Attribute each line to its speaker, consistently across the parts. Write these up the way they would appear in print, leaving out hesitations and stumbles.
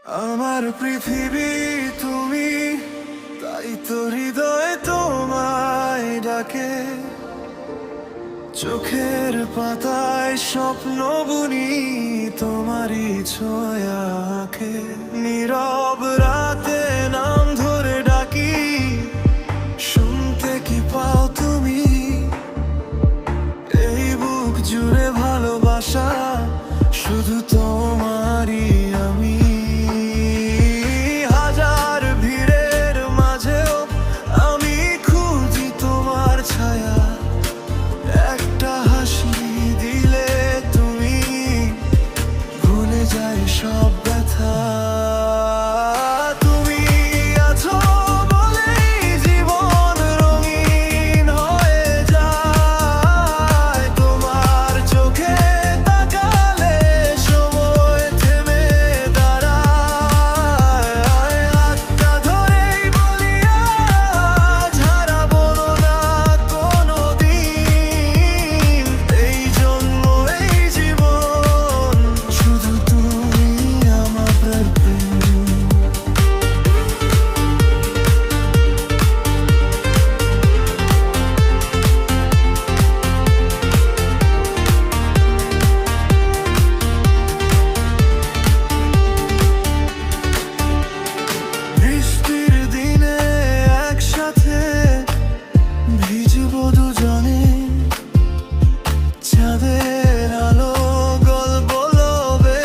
Speaker 1: আমার পৃথিবী তুমি, তাই তো হৃদয়ে তোমায় ডাকে। চোখের পাতায় স্বপ্ন বুনি তোমারই ছোঁয়াকে। নীরব রাতে নাম ধরে ডাকি, শুনতে কি পাও তুমি? এই বুক জুড়ে ভালোবাসা শুধু তোমারই আমি। হাজার ভিড়ের মাঝেও আমি খুঁজি তোমার ছায়া। একটা হাসি দিলে তুমি ভুলে যায় সব ব্যথা। তুমি আছো বলেই জীবন রঙিন হয়ে যায়। তোমার চোখে তাকালে সময় থেমে দাঁড়ায়। হাতটা ধরেই বলি আজ হারাবো না কোনোদিন। এই জন্ম এই জীবন শুধু তুমি আমার প্রেম। বৃষ্টির দিনে একসাথে ভিজবো দুজনে। চাঁদের আলো গল্প বলবে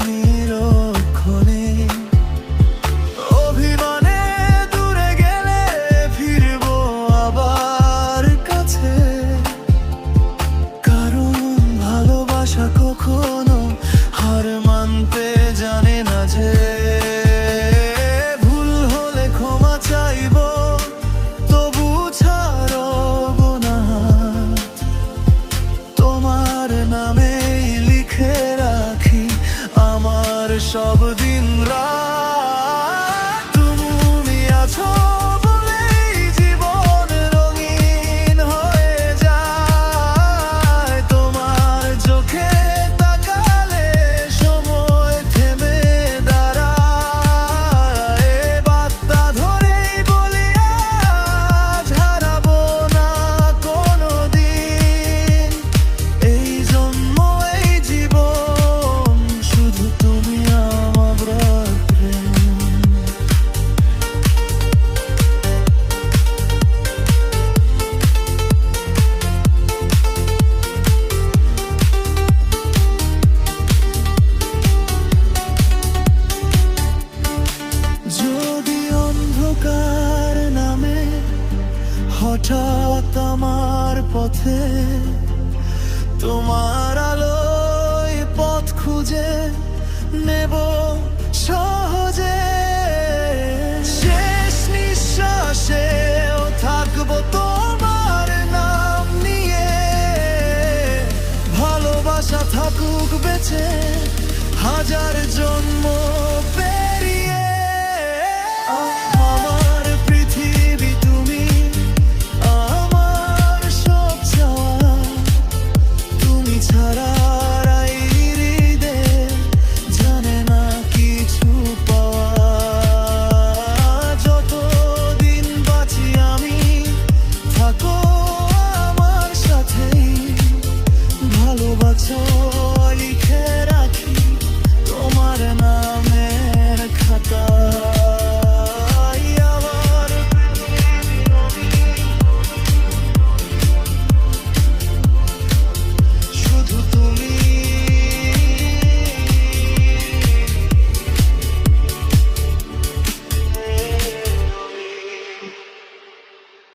Speaker 1: নিরক্ষণে। অভিমানে দূরে গেলে ফিরবো আবার কাছে। কারণ ভালোবাসা কখনো হার মানতে জানে না যে। ভুল হলে ক্ষমা চাইবো, তবু ছাড়বো না হাত। তোমার নামে লিখে রাখি আমার সব দিন রাত। তুমি আছো বলেই জীবন রঙিন হয়ে যায়। তোমার চোখে তাকালে সময় থেমে দাঁড়ায়। বার্তা ধরেই বলি আজ হারাবো না কোনোদিন। এই জন্ম এই জীবন শুধু তুমি আমার প্রেম। যদি অন্ধকার নামে হঠাৎ আমার পথে, তোমার আলোয় পথ খুঁজে নেব